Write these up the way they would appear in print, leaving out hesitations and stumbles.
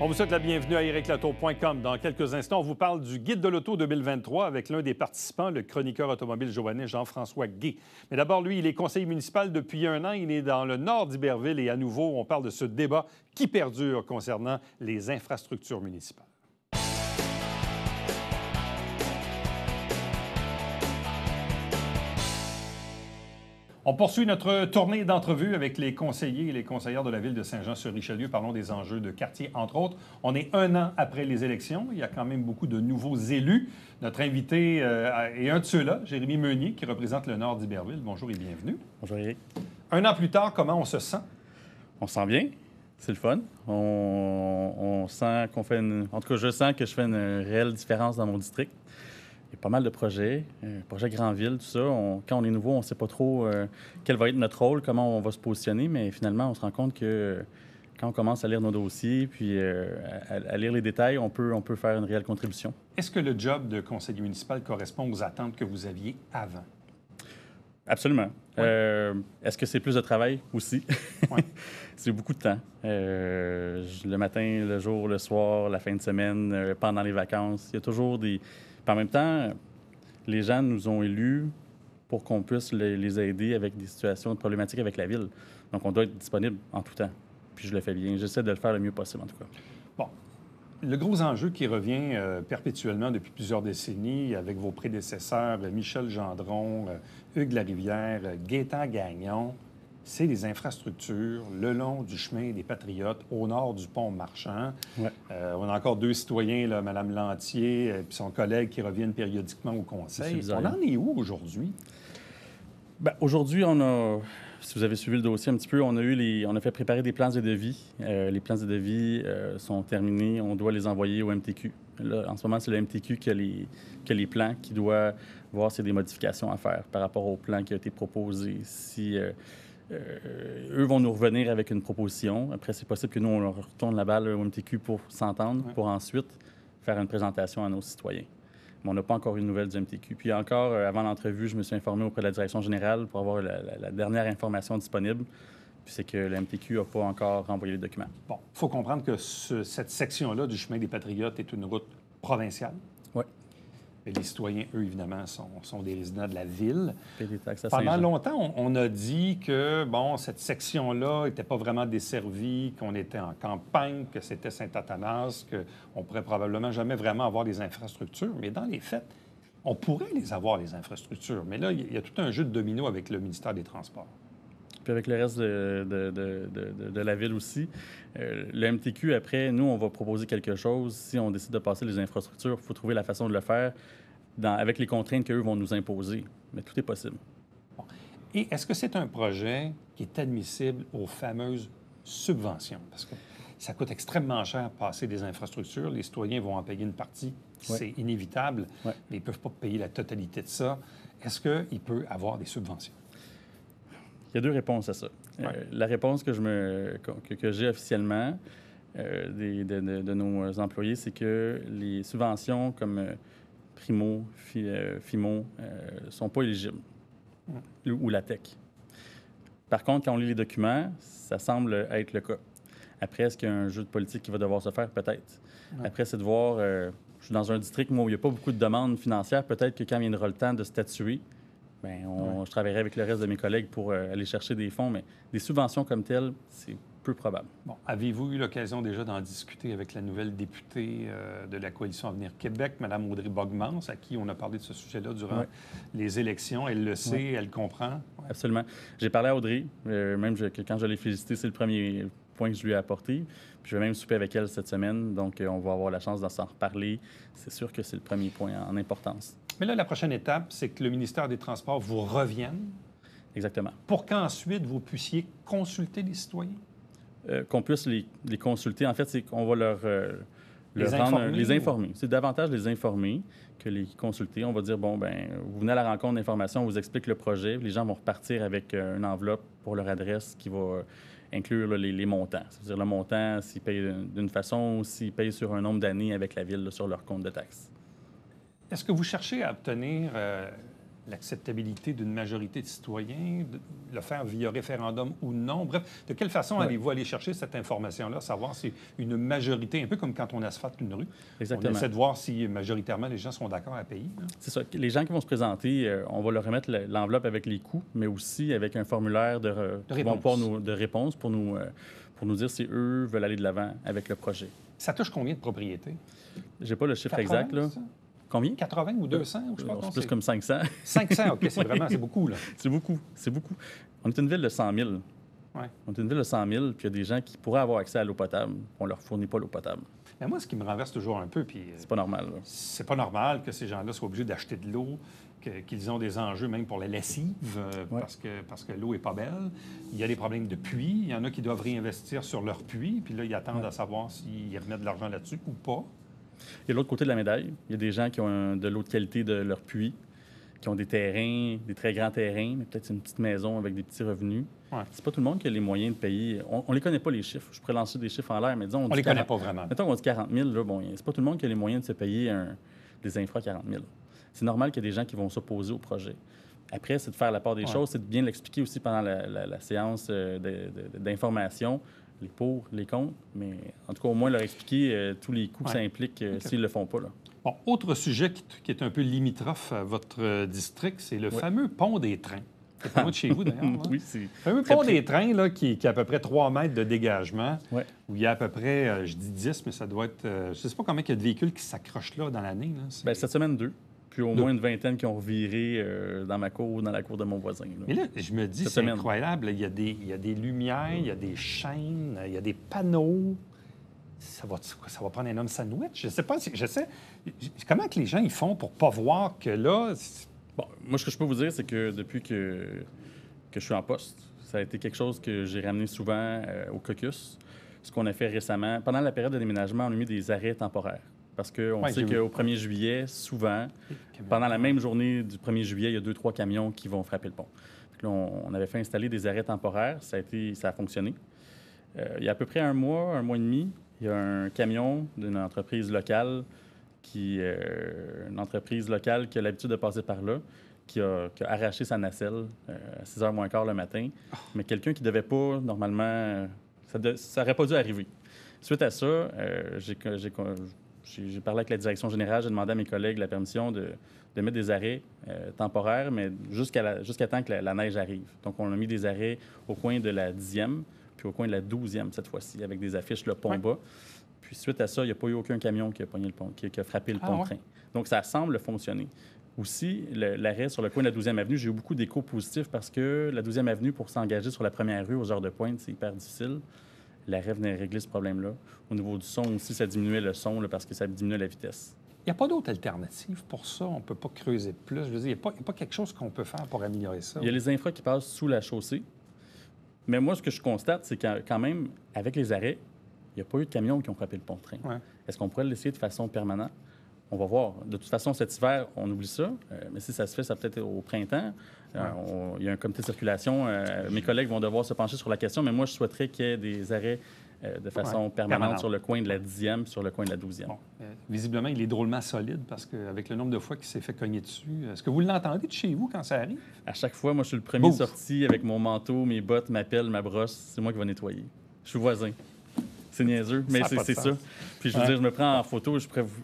On vous souhaite la bienvenue à ericlatour.com. Dans quelques instants, on vous parle du Guide de l'auto 2023 avec l'un des participants, le chroniqueur automobile joannais Jean-François Gué. Mais d'abord, lui, il est conseiller municipal depuis un an. Il est dans le nord d'Iberville et à nouveau, on parle de ce débat qui perdure concernant les infrastructures municipales. On poursuit notre tournée d'entrevues avec les conseillers et les conseillères de la Ville de Saint-Jean-sur-Richelieu. Parlons des enjeux de quartier, entre autres. On est un an après les élections. Il y a quand même beaucoup de nouveaux élus. Notre invité est un de ceux-là, Jérémy Meunier, qui représente le nord d'Iberville. Bonjour et bienvenue. Bonjour, Éric. Un an plus tard, comment on se sent? On se sent bien. C'est le fun. On sent qu'on fait En tout cas, je sens que je fais une réelle différence dans mon district. Il y a pas mal de projets, projets Grandville, tout ça. Quand on est nouveau, on ne sait pas trop quel va être notre rôle, comment on va se positionner, mais finalement, on se rend compte que quand on commence à lire nos dossiers, puis à lire les détails, on peut faire une réelle contribution. Est-ce que le job de conseiller municipal correspond aux attentes que vous aviez avant? Absolument. Oui. Est-ce que c'est plus de travail aussi? Oui. C'est beaucoup de temps. Le matin, le jour, le soir, la fin de semaine, pendant les vacances, il y a toujours des... Puis en même temps, les gens nous ont élus pour qu'on puisse les aider avec des situations problématiques avec la ville. Donc, on doit être disponible en tout temps. Puis je le fais bien. J'essaie de le faire le mieux possible, en tout cas. Bon. Le gros enjeu qui revient perpétuellement depuis plusieurs décennies avec vos prédécesseurs, Michel Gendron, Hugues Larivière, Gaétan Gagnon, c'est les infrastructures le long du chemin des Patriotes, au nord du pont Marchand. Ouais. On a encore deux citoyens, là, Mme Lantier et son collègue, qui reviennent périodiquement au conseil. On en est où aujourd'hui? Bien, aujourd'hui, on a... Si vous avez suivi le dossier un petit peu, on a fait préparer des plans et devis. Les plans et devis sont terminés. On doit les envoyer au MTQ. Là, en ce moment, c'est le MTQ qui a les plans, qui doit voir s'il y a des modifications à faire par rapport au plan qui a été proposé. Si eux vont nous revenir avec une proposition. Après, c'est possible que nous, on leur retourne la balle au MTQ pour s'entendre, pour ensuite faire une présentation à nos citoyens. Mais on n'a pas encore eu de nouvelles du MTQ. Puis encore, avant l'entrevue, je me suis informé auprès de la direction générale pour avoir la dernière information disponible. Puis c'est que le MTQ n'a pas encore renvoyé les documents. Bon, il faut comprendre que cette section-là du chemin des Patriotes est une route provinciale. Oui. Et les citoyens, eux, évidemment, sont des résidents de la ville. Payer des taxes à Pendant Saint-Jean. longtemps, on a dit que, bon, cette section-là n'était pas vraiment desservie, qu'on était en campagne, que c'était Saint-Athanas, qu'on pourrait probablement jamais vraiment avoir des infrastructures. Mais dans les faits, on pourrait les avoir, les infrastructures. Mais là, il y a tout un jeu de domino avec le ministère des Transports. Puis avec le reste de la ville aussi. Le MTQ, après, nous, on va proposer quelque chose. Si on décide de passer les infrastructures, il faut trouver la façon de le faire avec les contraintes qu'eux vont nous imposer. Mais tout est possible. Bon. Et est-ce que c'est un projet qui est admissible aux fameuses subventions? Parce que ça coûte extrêmement cher passer des infrastructures. Les citoyens vont en payer une partie. Ouais. C'est inévitable. Ouais. Mais ils ne peuvent pas payer la totalité de ça. Est-ce qu'il peut avoir des subventions? Il y a deux réponses à ça. Ouais. La réponse que j'ai officiellement de nos employés, c'est que les subventions comme Primo, FIMO ne sont pas éligibles, ou la TEC. Par contre, quand on lit les documents, ça semble être le cas. Après, est-ce qu'il y a un jeu de politique qui va devoir se faire? Peut-être. Ouais. Après, c'est de voir... je suis dans un district moi, où il n'y a pas beaucoup de demandes financières. Peut-être que quand viendra le temps de statuer, bien, je travaillerai avec le reste de mes collègues pour aller chercher des fonds, mais des subventions comme telles, c'est peu probable. Bon, avez-vous eu l'occasion déjà d'en discuter avec la nouvelle députée de la Coalition Avenir Québec, Mme Audrey Bogmans, à qui on a parlé de ce sujet-là durant les élections? Elle le sait, elle comprend? Ouais. Absolument. J'ai parlé à Audrey, même que quand je l'ai félicitée, c'est le premier point que je lui ai apporté. Puis je vais même souper avec elle cette semaine, donc on va avoir la chance d'en s'en reparler. C'est sûr que c'est le premier point en importance. Mais là, la prochaine étape, c'est que le ministère des Transports vous revienne. Exactement. Pour qu'ensuite, vous puissiez consulter les citoyens? Qu'on puisse les consulter. En fait, c'est qu'on va les informer. C'est davantage les informer que les consulter. On va dire, bon, ben vous venez à la rencontre d'information, on vous explique le projet. Les gens vont repartir avec une enveloppe pour leur adresse qui va inclure là, les montants. C'est-à-dire le montant, s'ils payent d'une façon, s'ils payent sur un nombre d'années avec la ville là, sur leur compte de taxes. Est-ce que vous cherchez à obtenir l'acceptabilité d'une majorité de citoyens, de le faire via référendum ou non? Bref, de quelle façon allez-vous aller chercher cette information-là, savoir si une majorité, un peu comme quand on asphalte une rue, Exactement. on essaie de voir si majoritairement les gens sont d'accord à payer? C'est ça. Les gens qui vont se présenter, on va leur remettre l'enveloppe avec les coûts, mais aussi avec un formulaire de réponse pour nous dire si eux veulent aller de l'avant avec le projet. Ça touche combien de propriétés? J'ai pas le chiffre 80, exact, là. Ça? Combien? 80 ou 200? Je pense c'est plus comme 500. 500, OK, c'est beaucoup, là. C'est beaucoup. On est une ville de 100 000. Ouais. On est une ville de 100 000, puis il y a des gens qui pourraient avoir accès à l'eau potable. On leur fournit pas l'eau potable. Mais moi, ce qui me renverse toujours un peu, puis... C'est pas normal, là. C'est pas normal que ces gens-là soient obligés d'acheter de l'eau, qu'ils ont des enjeux même pour la lessive, parce que l'eau est pas belle. Il y a des problèmes de puits. Il y en a qui doivent réinvestir sur leur puits, puis là, ils attendent à savoir s'ils remettent de l'argent là-dessus ou pas. Et l'autre côté de la médaille, il y a des gens qui ont de l'eau de qualité de leur puits, qui ont des terrains, des très grands terrains, mais peut-être une petite maison avec des petits revenus. Ouais. C'est pas tout le monde qui a les moyens de payer. On les connaît pas, les chiffres. Je pourrais lancer des chiffres en l'air, mais disons... On les connaît pas vraiment. Mettons qu'on dit 40 000, là, bon, c'est pas tout le monde qui a les moyens de se payer des infras 40 000. C'est normal qu'il y ait des gens qui vont s'opposer au projet. Après, c'est de faire la part des choses, c'est de bien l'expliquer aussi pendant la séance d'information, les pour, les contre, mais en tout cas, au moins leur expliquer tous les coûts que ça implique s'ils ne le font pas. Là. Bon, autre sujet qui est un peu limitrophe à votre district, c'est le fameux pont des trains. C'est pas loin de chez vous, d'ailleurs. Oui, c'est... Le fameux pont des trains, là, qui a à peu près 3 mètres de dégagement, où il y a à peu près, je dis 10, mais ça doit être... je ne sais pas combien il y a de véhicules qui s'accrochent là dans l'année. Bien, cette semaine, 2. Puis au moins une vingtaine qui ont reviré dans ma cour ou dans la cour de mon voisin. Là. Mais là, je me dis, c'est incroyable. Il y a des lumières, il y a des chaînes, il y a des panneaux. Ça va prendre un homme sandwich? Je sais pas. Comment que les gens ils font pour pas voir que là... Bon, moi, ce que je peux vous dire, c'est que depuis que je suis en poste, ça a été quelque chose que j'ai ramené souvent au caucus. Ce qu'on a fait récemment, pendant la période de déménagement, on a mis des arrêts temporaires. Parce qu'on sait qu'au 1er juillet, souvent, pendant la même journée du 1er juillet, il y a 2-3 camions qui vont frapper le pont. Là, on avait fait installer des arrêts temporaires. Ça a fonctionné. Il y a à peu près un mois et demi, il y a un camion d'une entreprise locale qui a l'habitude de passer par là, qui a arraché sa nacelle à 6h moins quart le matin. Mais quelqu'un qui ne devait pas, normalement... ça n'aurait pas dû arriver. Suite à ça, j'ai parlé avec la direction générale, j'ai demandé à mes collègues la permission de mettre des arrêts temporaires, mais jusqu'à temps que la neige arrive. Donc, on a mis des arrêts au coin de la 10e, puis au coin de la 12e cette fois-ci, avec des affiches le pont bas. Puis suite à ça, il n'y a pas eu aucun camion qui a pogné le pont, qui a frappé le pont-train. Donc, ça semble fonctionner. Aussi, l'arrêt sur le coin de la 12e avenue, j'ai eu beaucoup d'échos positifs parce que la 12e avenue, pour s'engager sur la première rue aux heures de pointe, c'est hyper difficile. L'arrêt venait régler ce problème-là. Au niveau du son aussi, ça diminuait le son là, parce que ça diminuait la vitesse. Il n'y a pas d'autre alternative pour ça? On ne peut pas creuser plus? Je veux dire, il n'y a pas quelque chose qu'on peut faire pour améliorer ça? Il y a les infras qui passent sous la chaussée. Mais moi, ce que je constate, c'est que quand même, avec les arrêts, il n'y a pas eu de camions qui ont frappé le pont-train. Est-ce qu'on pourrait le laisser de façon permanente? On va voir. De toute façon, cet hiver, on oublie ça. Mais si ça se fait, ça peut-être au printemps. Il y a un comité de circulation. Mes collègues vont devoir se pencher sur la question, mais moi, je souhaiterais qu'il y ait des arrêts de façon permanente sur le coin de la 10e, sur le coin de la 12e. Bon. Visiblement, il est drôlement solide parce qu'avec le nombre de fois qu'il s'est fait cogner dessus, est-ce que vous l'entendez de chez vous quand ça arrive? À chaque fois, moi, je suis le premier sorti avec mon manteau, mes bottes, ma pelle, ma brosse. C'est moi qui vais nettoyer. Je suis voisin. C'est niaiseux, mais c'est ça. Puis je veux dire, je me prends en photo, je pourrais vous...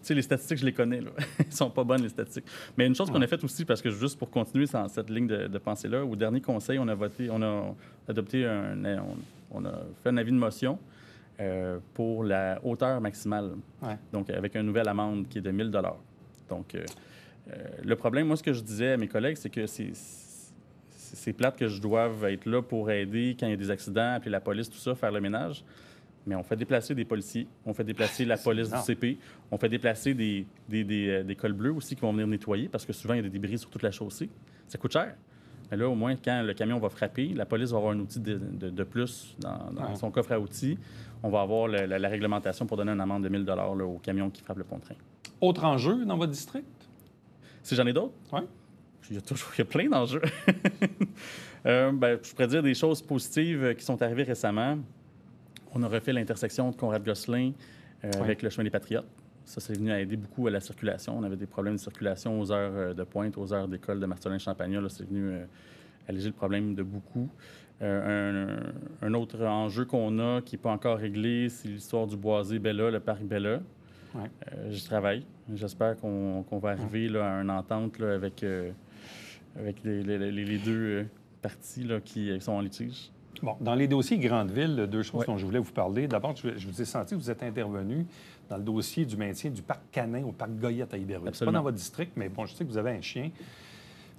Tu sais, les statistiques, je les connais. Là. Ils sont pas bonnes, les statistiques. Mais une chose qu'on a faite aussi, parce que juste pour continuer dans cette ligne de pensée-là, au dernier conseil, on a adopté on a fait un avis de motion pour la hauteur maximale. Donc, avec une nouvelle amende qui est de 1 000 $. Donc, le problème, moi, ce que je disais à mes collègues, c'est que c'est plate que je doive être là pour aider quand il y a des accidents, appeler la police, tout ça, faire le ménage. Mais on fait déplacer des policiers, on fait déplacer la police du CP, on fait déplacer des cols bleus aussi qui vont venir nettoyer parce que souvent, il y a des débris sur toute la chaussée. Ça coûte cher. Mais là, au moins, quand le camion va frapper, la police va avoir un outil de plus dans son coffre à outils. On va avoir la réglementation pour donner une amende de 1 000 $ au camion qui frappe le pont-train. Autre enjeu dans votre district? Si j'en ai d'autres? Oui. Il y a plein d'enjeux. Je pourrais dire des choses positives qui sont arrivées récemment. On a refait l'intersection de Conrad-Gosselin avec le chemin des Patriotes. Ça, c'est venu à aider beaucoup à la circulation. On avait des problèmes de circulation aux heures de pointe, aux heures d'école de Marcelin-Champagnat. Là, c'est venu alléger le problème de beaucoup. Un autre enjeu qu'on a qui n'est pas encore réglé, c'est l'histoire du boisé Bella, le parc Bella. Ouais. J'y travaille. J'espère qu'on va arriver là, à une entente là, avec les deux parties là, qui sont en litige. Bon, dans les dossiers Grande Ville, deux choses dont je voulais vous parler. D'abord, je vous ai senti que vous êtes intervenu dans le dossier du maintien du parc canin au parc Goyette à Iberville. C'est pas dans votre district, mais bon, je sais que vous avez un chien.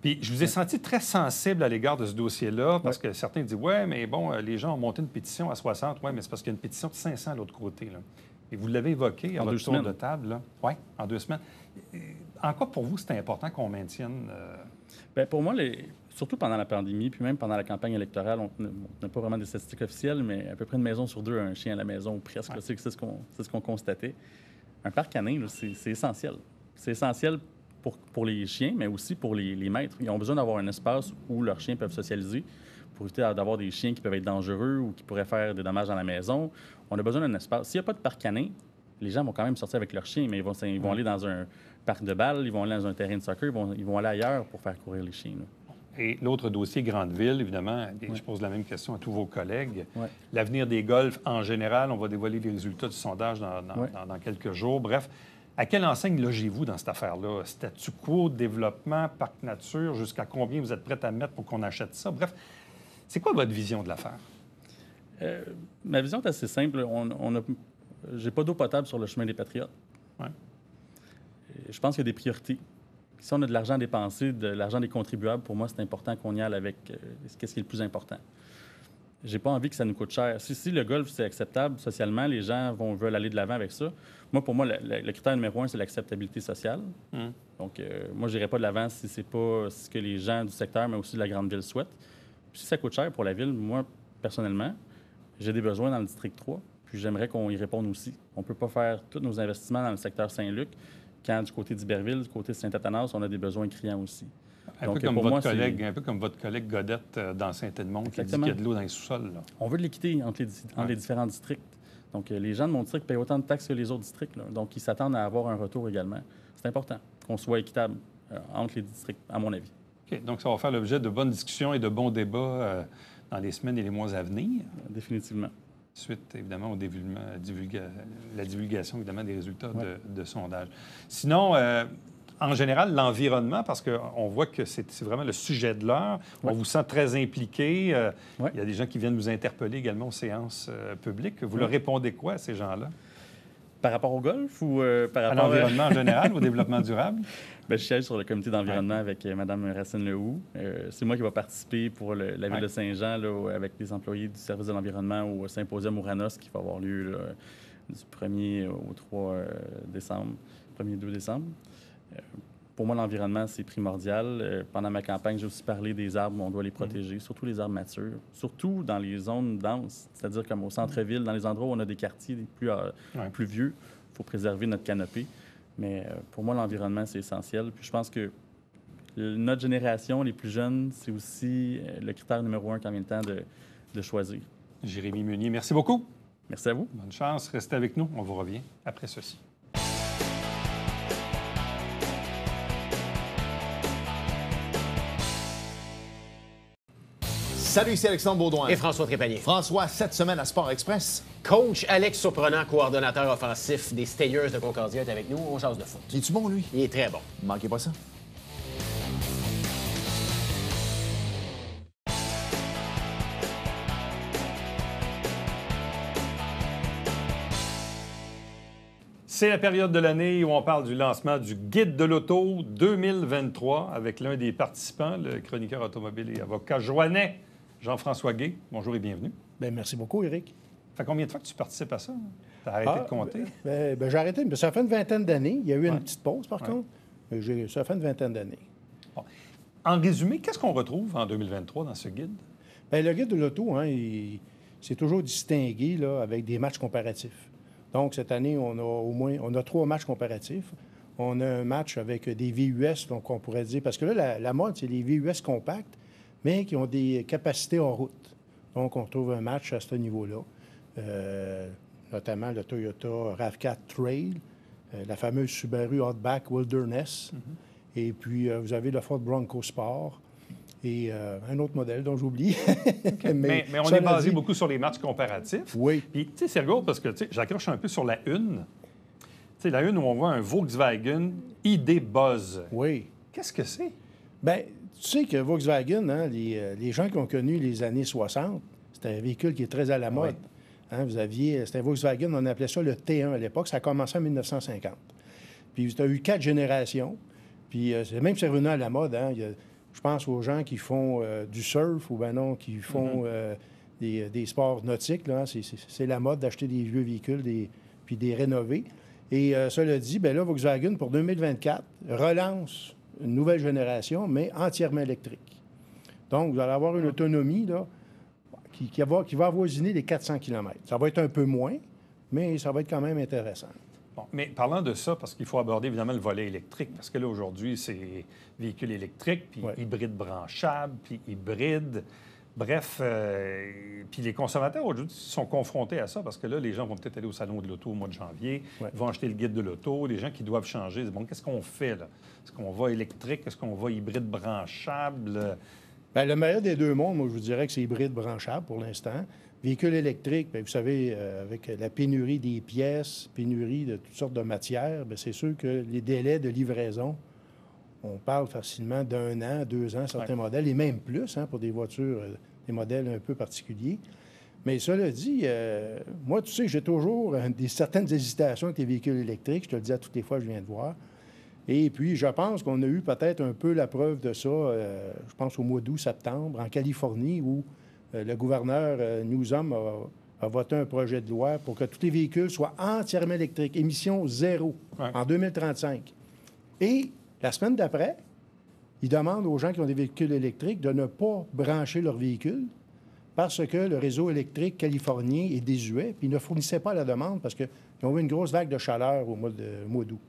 Puis je vous ai senti très sensible à l'égard de ce dossier-là, parce que certains disent « Ouais, mais bon, les gens ont monté une pétition à 60. Oui, mais c'est parce qu'il y a une pétition de 500 à l'autre côté. » Là. Et vous l'avez évoqué à votre tour de table. Oui, en 2 semaines. En quoi, pour vous, c'est important qu'on maintienne... Bien, pour moi, surtout pendant la pandémie, puis même pendant la campagne électorale, on n'a pas vraiment des statistiques officielles, mais à peu près une maison sur 2 a un chien à la maison, ou presque. Ouais. C'est ce qu'on constatait. Un parc canin, là, c'est essentiel. C'est essentiel pour les chiens, mais aussi pour les maîtres. Ils ont besoin d'avoir un espace où leurs chiens peuvent socialiser pour éviter d'avoir des chiens qui peuvent être dangereux ou qui pourraient faire des dommages dans la maison. On a besoin d'un espace. S'il n'y a pas de parc canin, les gens vont quand même sortir avec leurs chiens, mais ils vont aller dans un parc de balles, ils vont aller dans un terrain de soccer, ils vont aller ailleurs pour faire courir les chiens. Là. Et l'autre dossier, Grande Ville, évidemment, je pose la même question à tous vos collègues. L'avenir des golfs, en général, on va dévoiler les résultats du sondage dans quelques jours. Bref, à quelle enseigne logez-vous dans cette affaire-là? Statu quo, développement, parc nature, jusqu'à combien vous êtes prêts à mettre pour qu'on achète ça? Bref, c'est quoi votre vision de l'affaire? Ma vision est assez simple. J'ai pas d'eau potable sur le chemin des Patriotes. Ouais. Je pense qu'il y a des priorités. Si on a de l'argent à dépenser, de l'argent des contribuables, pour moi, c'est important qu'on y aille avec ce qui est le plus important. J'ai pas envie que ça nous coûte cher. Si le golf, c'est acceptable socialement, les gens veulent aller de l'avant avec ça. Pour moi, le critère numéro 1, c'est l'acceptabilité sociale. Donc, moi, je n'irai pas de l'avant si c'est pas ce que les gens du secteur, mais aussi de la grande ville souhaitent. Puis si ça coûte cher pour la ville, moi, personnellement, j'ai des besoins dans le district 3, puis j'aimerais qu'on y réponde aussi. On ne peut pas faire tous nos investissements dans le secteur Saint-Luc quand du côté d'Iberville, du côté de Saint-Athanas, on a des besoins criants aussi. Un peu comme votre collègue Godette dans Saint-Edmond qui dit qu'il y a de l'eau dans les sous-sols. Là. On veut de l'équité entre les différents districts. Donc, les gens de mon district payent autant de taxes que les autres districts. Là. Donc, ils s'attendent à avoir un retour également. C'est important qu'on soit équitable entre les districts, à mon avis. OK. Donc, ça va faire l'objet de bonnes discussions et de bons débats dans les semaines et les mois à venir. Définitivement. Suite, évidemment, la divulgation, évidemment, des résultats de sondage. Sinon, en général, l'environnement, parce qu'on voit que c'est vraiment le sujet de l'heure. On vous sent très impliqué. Il y a des gens qui viennent vous interpeller également aux séances publiques. Vous leur répondez quoi à ces gens-là? Par rapport au golf ou par rapport à l'environnement en général, au développement durable? Bien, je siège sur le comité d'environnement avec Mme Racine Lehoux. C'est moi qui vais participer pour la ville de Saint-Jean là, avec les employés du service de l'environnement au symposium Ouranos qui va avoir lieu là, du 1er au 3 décembre, 1er 2 décembre. Pour moi, l'environnement, c'est primordial. Pendant ma campagne, j'ai aussi parlé des arbres, on doit les protéger, surtout les arbres matures, surtout dans les zones denses, c'est-à-dire comme au centre-ville, dans les endroits où on a des quartiers plus vieux, il faut préserver notre canopée. Mais pour moi, l'environnement, c'est essentiel. Puis je pense que notre génération, les plus jeunes, c'est aussi le critère numéro 1 quand vient le temps de choisir. Jérémy Meunier, merci beaucoup. Merci à vous. Bonne chance. Restez avec nous. On vous revient après ceci. Salut, ici Alexandre Baudouin. Et François Trépanier. François, cette semaine à Sport Express. Coach Alex Surprenant, coordonnateur offensif des Stayers de Concordia, est avec nous. On jase de foot. Il est-tu bon, lui? Il est très bon. Manquez pas ça. C'est la période de l'année où on parle du lancement du Guide de l'auto 2023 avec l'un des participants, le chroniqueur automobile et avocat joannais, Jean-François Guay. Bonjour et bienvenue. Bien, merci beaucoup, Éric. Ça fait combien de fois que tu participes à ça? Tu as arrêté de compter? J'ai arrêté, mais ça fait une vingtaine d'années. Il y a eu une petite pause, par contre. Ça fait une vingtaine d'années. Bon. En résumé, qu'est-ce qu'on retrouve en 2023 dans ce guide? Bien, le Guide de l'auto, c'est toujours distingué là, avec des matchs comparatifs. Donc, cette année, on a 3 matchs comparatifs. On a un match avec des VUS, donc on pourrait dire... Parce que là, la mode, c'est les VUS compacts, mais qui ont des capacités en route. Donc, on retrouve un match à ce niveau-là. Notamment le Toyota RAV4 Trail, la fameuse Subaru Outback Wilderness. Et puis, vous avez le Ford Bronco Sport et un autre modèle dont j'oublie. Mais on est basé beaucoup sur les matchs comparatifs. Oui. Puis, tu sais, c'est rigolo parce que, tu sais, j'accroche un peu sur la une. Tu sais, la une où on voit un Volkswagen ID Buzz. Oui. Qu'est-ce que c'est? Bien, tu sais que Volkswagen, hein, les gens qui ont connu les années 60, c'était un véhicule qui est très à la mode. Hein, c'était un Volkswagen, on appelait ça le T1 à l'époque. Ça a commencé en 1950. Puis, tu as eu 4 générations. Puis, c'est revenu à la mode. Hein. Je pense aux gens qui font du surf ou ben non, qui font des sports nautiques. Là, hein. C'est la mode d'acheter des vieux véhicules puis des rénover. Et cela dit, bien là, Volkswagen, pour 2024, relance une nouvelle génération, mais entièrement électrique. Donc, vous allez avoir une autonomie là, qui va avoisiner les 400 km. Ça va être un peu moins, mais ça va être quand même intéressant. Bon, mais parlant de ça, parce qu'il faut aborder évidemment le volet électrique, parce que là, aujourd'hui, c'est véhicules électriques, puis hybride branchable, puis hybride. Bref, puis les consommateurs aujourd'hui sont confrontés à ça, parce que là, les gens vont peut-être aller au salon de l'auto au mois de janvier, ils vont acheter le guide de l'auto, les gens qui doivent changer, bon, qu'est-ce qu'on fait là? Est-ce qu'on va électrique? Est-ce qu'on va hybride branchable? Bien, le meilleur des deux mondes, moi, je vous dirais que c'est hybride branchable pour l'instant. Véhicule électrique, bien, vous savez, avec la pénurie des pièces, pénurie de toutes sortes de matières, bien, c'est sûr que les délais de livraison, on parle facilement d'1 an, 2 ans, certains modèles, et même plus hein, pour des voitures, des modèles un peu particuliers. Mais cela dit, moi, tu sais, j'ai toujours certaines hésitations avec les véhicules électriques. Je te le dis à toutes les fois que je viens de voir. Et puis, je pense qu'on a eu peut-être un peu la preuve de ça, je pense au mois d'août, septembre, en Californie, où le gouverneur Newsom a voté un projet de loi pour que tous les véhicules soient entièrement électriques, émission zéro, en 2035. Et la semaine d'après, il demande aux gens qui ont des véhicules électriques de ne pas brancher leur véhicule parce que le réseau électrique californien est désuet, puis ils ne fournissaient pas la demande parce qu'ils ont eu une grosse vague de chaleur au mois d'août.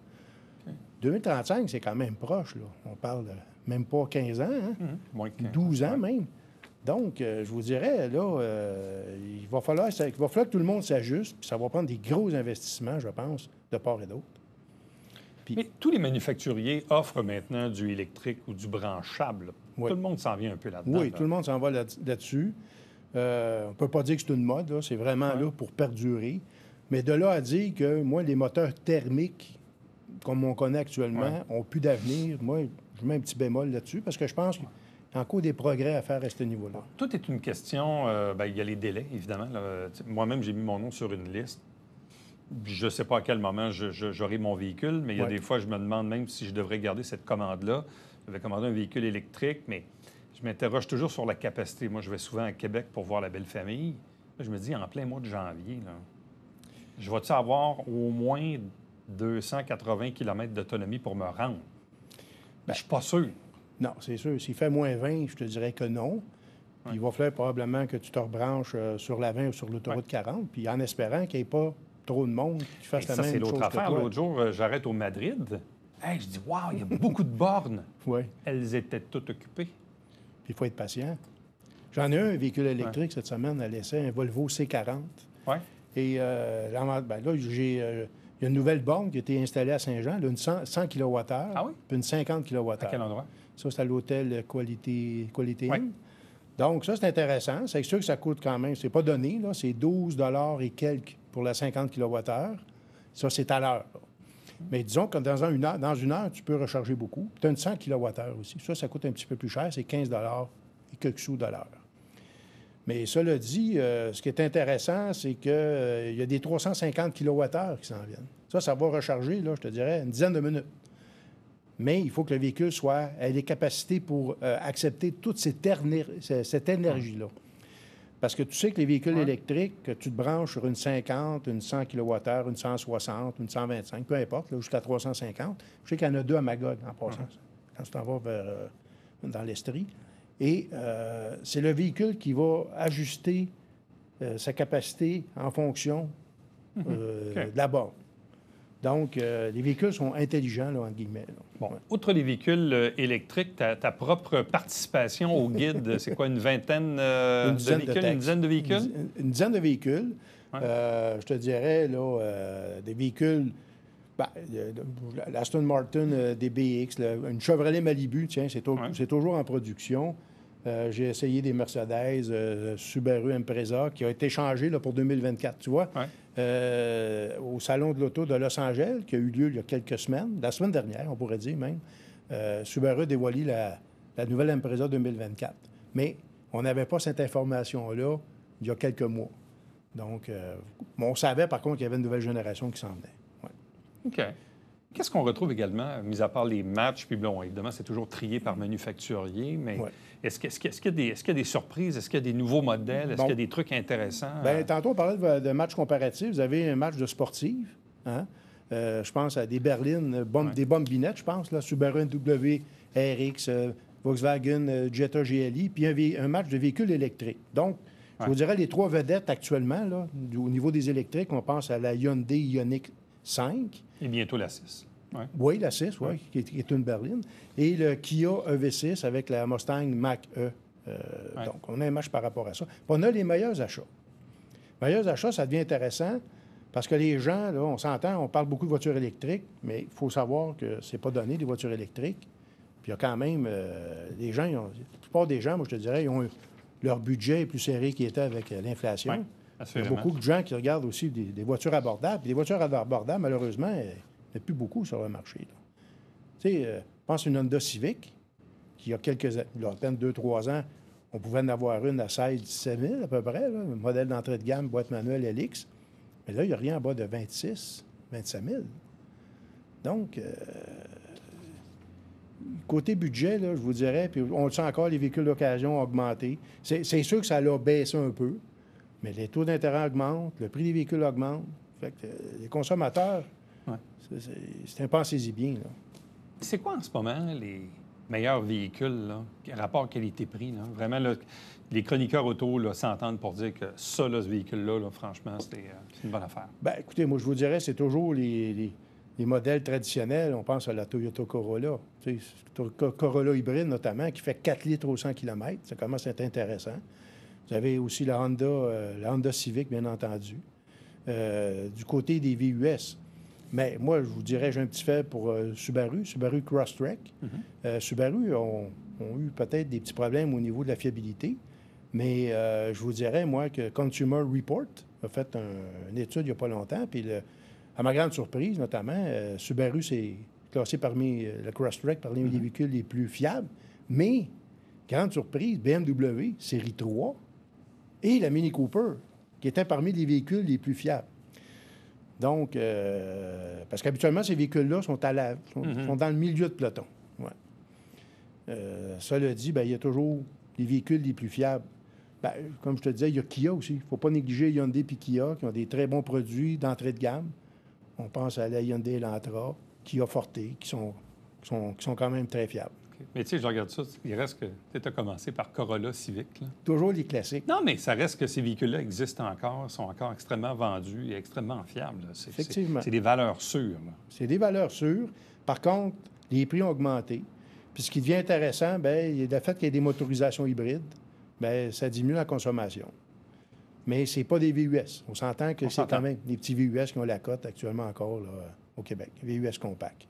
2035, c'est quand même proche, là. On parle de même pas 15 ans, hein? Moins de 15 12 ans même. Donc, je vous dirais, là, il va falloir que tout le monde s'ajuste, puis ça va prendre des gros investissements, je pense, de part et d'autre. Mais tous les manufacturiers offrent maintenant du électrique ou du branchable. Tout le monde s'en vient un peu là-dedans. Oui, tout le monde s'en va là-dessus. On ne peut pas dire que c'est une mode, là. C'est vraiment là pour perdurer. Mais de là à dire que, moi, les moteurs thermiques, comme on connaît actuellement, ont plus d'avenir, moi, je mets un petit bémol là-dessus parce que je pense qu'il y a encore des progrès à faire à ce niveau-là. Tout est une question... il y a les délais, évidemment. Moi-même, j'ai mis mon nom sur une liste. Je ne sais pas à quel moment j'aurai mon véhicule, mais il y a des fois, je me demande même si je devrais garder cette commande-là. Je vais commander un véhicule électrique, mais je m'interroge toujours sur la capacité. Moi, je vais souvent à Québec pour voir la belle famille. Là, je me dis, en plein mois de janvier, là, je vais-tu avoir au moins 280 km d'autonomie pour me rendre? Je ne suis pas sûr. Non, c'est sûr. S'il fait moins 20, je te dirais que non. Puis il va falloir probablement que tu te rebranches sur la 20 ou sur l'autoroute 40, puis en espérant qu'il n'y ait pas trop de monde qui fasse la même chose. Ça, c'est l'autre affaire. L'autre jour, j'arrête au Madrid. Hey, je dis, waouh, il y a beaucoup de bornes. Elles étaient toutes occupées. Puis il faut être patient. J'en ai un véhicule électrique cette semaine à l'essai, un Volvo C40. Et là, il y a une nouvelle borne qui a été installée à Saint-Jean, là, une 100 kWh, puis une 50 kWh. À quel endroit? Ça, c'est à l'hôtel Qualité Inn. Donc, ça, c'est intéressant. C'est sûr que ça coûte quand même, c'est pas donné, là, c'est 12 $ et quelques pour la 50 kWh. Ça, c'est à l'heure. Mais disons que dans une heure, tu peux recharger beaucoup. Tu as une 100 kWh aussi. Ça coûte un petit peu plus cher, c'est 15 $ et quelques sous de l'heure. Mais cela dit, ce qui est intéressant, c'est qu'il y a des 350 kWh qui s'en viennent. Ça va recharger, là, je te dirais, une dizaine de minutes. Mais il faut que le véhicule ait les capacités pour accepter toute cette énergie-là. Parce que tu sais que les véhicules électriques, que tu te branches sur une 50, une 100 kWh, une 160, une 125, peu importe, jusqu'à 350. Je sais qu'il y en a 2 à Magog, en passant, quand tu t'en vas dans l'Estrie. Et c'est le véhicule qui va ajuster sa capacité en fonction de la borne. Donc, les véhicules sont intelligents, là, entre guillemets. Là. Bon, outre les véhicules électriques, ta propre participation au guide, c'est quoi, une vingtaine de véhicules? Une dizaine de véhicules? Une dizaine de véhicules. Je te dirais, là, des véhicules... Ben, l'Aston Martin DBX, une Chevrolet Malibu, tiens, c'est toujours en production. J'ai essayé des Mercedes, Subaru Impreza, qui a été changé là, pour 2024, tu vois. Au Salon de l'Auto de Los Angeles, qui a eu lieu il y a quelques semaines, la semaine dernière, on pourrait dire même, Subaru a dévoilé la nouvelle Impreza 2024. Mais on n'avait pas cette information-là il y a quelques mois. Donc, on savait par contre qu'il y avait une nouvelle génération qui s'en venait. Ouais. OK. Qu'est-ce qu'on retrouve également, mis à part les matchs, puis bon, évidemment, c'est toujours trié par manufacturier, mais est-ce qu'il y a des surprises? Est-ce qu'il y a des nouveaux modèles? Est-ce qu'il y a des trucs intéressants? Bien, tantôt, on parlait de matchs comparatifs. Vous avez un match de sportive, hein? Je pense à des berlines, des bombinettes, je pense, là, Subaru NW, RX, Volkswagen Jetta GLI, puis un match de véhicules électriques. Donc, je vous dirais les trois vedettes actuellement, là, au niveau des électriques, on pense à la Hyundai Ioniq 5. Et bientôt la 6. Ouais. Oui, la 6, qui est une berline. Et le Kia EV6 avec la Mustang Mach-E. Donc, on a un match par rapport à ça. Puis on a les meilleurs achats. Les meilleurs achats, ça devient intéressant parce que les gens, là, on s'entend, on parle beaucoup de voitures électriques, mais il faut savoir que c'est pas donné, des voitures électriques. Puis il y a quand même les gens, la plupart des gens, moi, je te dirais, leur budget est plus serré qu'il était avec l'inflation. Oui, il y a beaucoup de gens qui regardent aussi des voitures abordables. Puis des voitures abordables, malheureusement, il n'y a plus beaucoup sur le marché. Tu sais, je pense à une Honda Civic, qui il y a à peine 2-3 ans, on pouvait en avoir une à 16-17 000 à peu près, là, un modèle d'entrée de gamme, boîte manuelle LX. Mais là, il n'y a rien en bas de 26 25 000. Donc, côté budget, là, je vous dirais, puis on le sent encore, les véhicules d'occasion ont augmenté. C'est sûr que ça l'a baissé un peu, mais les taux d'intérêt augmentent, le prix des véhicules augmente. Fait que les consommateurs, c'est un pensez-y bien. Là. C'est quoi en ce moment les meilleurs véhicules, là, rapport qualité-prix? Là? Vraiment, là, les chroniqueurs auto là, s'entendent pour dire que ça, là, ce véhicule-là, là, franchement, c'est une bonne affaire. Bien, écoutez, moi, je vous dirais, c'est toujours les modèles traditionnels. On pense à la Toyota Corolla. Tu sais, Corolla hybride, notamment, qui fait 4 litres au 100 km. Ça commence à être intéressant. Vous avez aussi la Honda Civic, bien entendu. Du côté des VUS. Mais moi, je vous dirais, j'ai un petit fait pour Subaru Crosstrek. Subaru ont eu peut-être des petits problèmes au niveau de la fiabilité. Mais je vous dirais, moi, que Consumer Report a fait une étude il n'y a pas longtemps. Puis, à ma grande surprise, notamment, Subaru s'est classé parmi le Crosstrek, parmi les véhicules les plus fiables. Mais, grande surprise, BMW série 3 et la Mini Cooper, qui étaient parmi les véhicules les plus fiables. Donc, parce qu'habituellement, ces véhicules-là sont dans le milieu de peloton. Ouais. Cela dit, bien, il y a toujours les véhicules les plus fiables. Bien, comme je te disais, il y a Kia aussi. Il ne faut pas négliger Hyundai et Kia, qui ont des très bons produits d'entrée de gamme. On pense à la Hyundai Elantra, Kia Forte, qui sont quand même très fiables. Okay. Mais tu sais, je regarde ça, il reste que... Tu as commencé par Corolla Civic, là. Toujours les classiques. Non, mais ça reste que ces véhicules-là existent encore, sont encore extrêmement vendus et extrêmement fiables. Effectivement. C'est des valeurs sûres. C'est des valeurs sûres. Par contre, les prix ont augmenté. Puis ce qui devient intéressant, bien, le fait qu'il y ait des motorisations hybrides, bien, ça diminue la consommation. Mais c'est pas des VUS. On s'entend que c'est quand même des petits VUS qui ont la cote actuellement encore là, au Québec. VUS compact.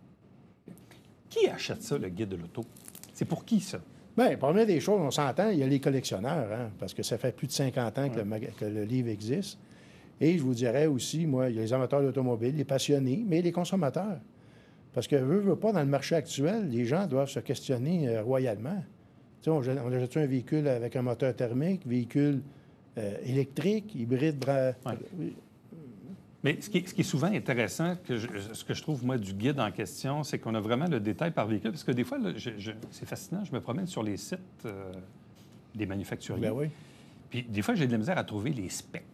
Qui achète ça, le guide de l'auto? C'est pour qui, ça? Bien, première des choses, on s'entend, il y a les collectionneurs, hein, parce que ça fait plus de 50 ans que le livre existe. Et je vous dirais aussi, moi, il y a les amateurs d'automobile, les passionnés, mais les consommateurs. Parce que, veut pas, dans le marché actuel, les gens doivent se questionner royalement. Tu sais, on achète un véhicule avec un moteur thermique, véhicule électrique, hybride... Mais ce qui est souvent intéressant, ce que je trouve, moi, du guide en question, c'est qu'on a vraiment le détail par véhicule. Parce que des fois, là, c'est fascinant, je me promène sur les sites des manufacturiers. Ben oui. Puis des fois, j'ai de la misère à trouver les specs.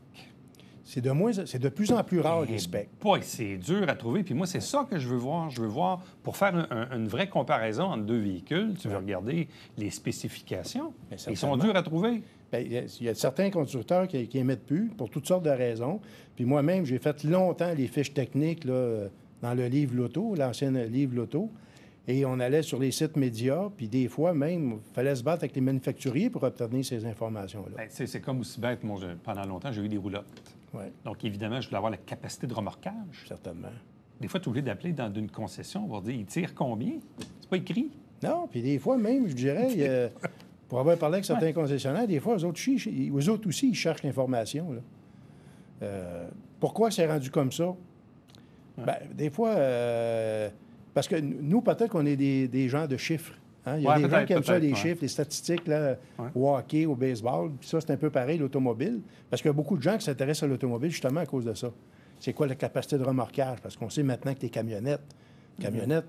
C'est de plus en plus rare, les specs. C'est dur à trouver. Puis moi, c'est ça que je veux voir. Je veux voir, pour faire une vraie comparaison entre deux véhicules, tu veux regarder les spécifications. Ils sont durs à trouver. Bien, il y a certains constructeurs qui émettent plus pour toutes sortes de raisons. Puis moi-même, j'ai fait longtemps les fiches techniques là, dans le livre Loto, l'ancien livre Loto. Et on allait sur les sites médias, puis des fois même, il fallait se battre avec les manufacturiers pour obtenir ces informations-là. Bien, c'est comme aussi bête. Moi, pendant longtemps, j'ai eu des roulottes. Ouais. Donc, évidemment, je voulais avoir la capacité de remorquage. Certainement. Des fois, tu es obligé d'appeler dans une concession pour dire, il tire combien? C'est pas écrit. Non, puis des fois même, je dirais, pour avoir parlé avec certains concessionnaires, des fois, eux autres aussi, ils cherchent l'information. Là. Pourquoi c'est rendu comme ça? Bien, des fois, parce que nous, peut-être qu'on est des gens de chiffres. Hein? Il y a des gens qui aiment ça, les chiffres, les statistiques, là, au hockey, au baseball. Puis ça, c'est un peu pareil, l'automobile. Parce qu'il y a beaucoup de gens qui s'intéressent à l'automobile justement à cause de ça. C'est quoi la capacité de remorquage? Parce qu'on sait maintenant que les camionnettes,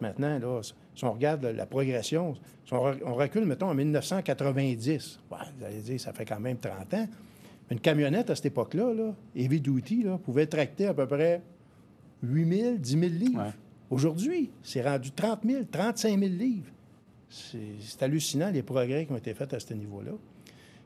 maintenant, là, si on regarde la progression, si on recule, mettons, en 1990, vous allez dire, ça fait quand même 30 ans. Une camionnette, à cette époque-là, là, heavy duty, là, pouvait tracter à peu près 8 000, 10 000 livres. Ouais. Aujourd'hui, c'est rendu 30 000, 35 000 livres. C'est hallucinant, les progrès qui ont été faits à ce niveau-là.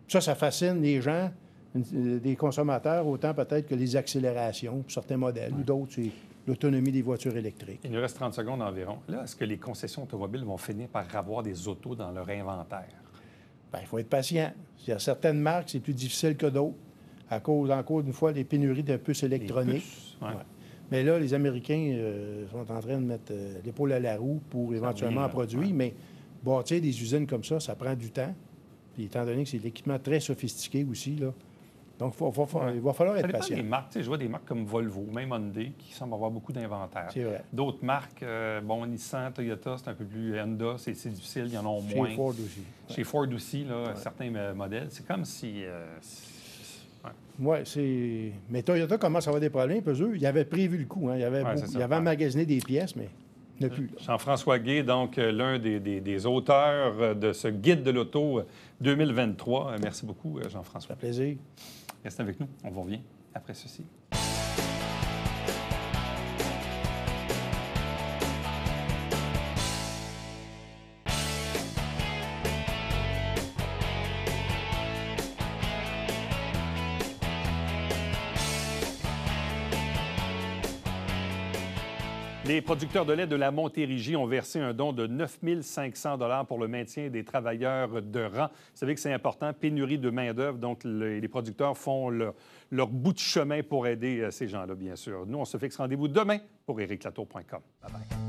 Ça fascine les gens, des consommateurs, autant peut-être que les accélérations pour certains modèles, ou d'autres, c'est l'autonomie des voitures électriques. Il nous reste 30 secondes environ. Là, est-ce que les concessions automobiles vont finir par avoir des autos dans leur inventaire? Bien, il faut être patient. Il y a certaines marques, c'est plus difficile que d'autres, à cause, encore une fois, des pénuries de puces électroniques. Ouais. Mais là, les Américains sont en train de mettre l'épaule à la roue pour éventuellement en produire, mais bâtir des usines comme ça prend du temps. Puis, étant donné que c'est de l'équipement très sophistiqué aussi, là. Donc, il va falloir être patient. Des marques, je vois des marques comme Volvo, même Hyundai, qui semblent avoir beaucoup d'inventaire. C'est vrai. D'autres marques, Nissan, Toyota, c'est un peu plus Honda, c'est difficile, il y en a moins. Chez Ford aussi. Chez Ford aussi, là, certains modèles. C'est comme si... c'est... Mais Toyota commence à avoir des problèmes, parce qu'eux, ils avaient prévu le coup. Hein. Ils avaient emmagasiné des pièces, mais il n'y en a plus. Là. Jean-François Guay, donc l'un des auteurs de ce guide de l'auto 2023. Merci beaucoup, Jean-François. Ça fait plaisir. Restez avec nous. On vous revient après ceci. Les producteurs de lait de la Montérégie ont versé un don de 9 500 $ pour le maintien des travailleurs de rang. Vous savez que c'est important, pénurie de main-d'œuvre, donc les producteurs font leur bout de chemin pour aider ces gens-là, bien sûr. Nous, on se fixe rendez-vous demain pour ericlatour.com. Bye-bye.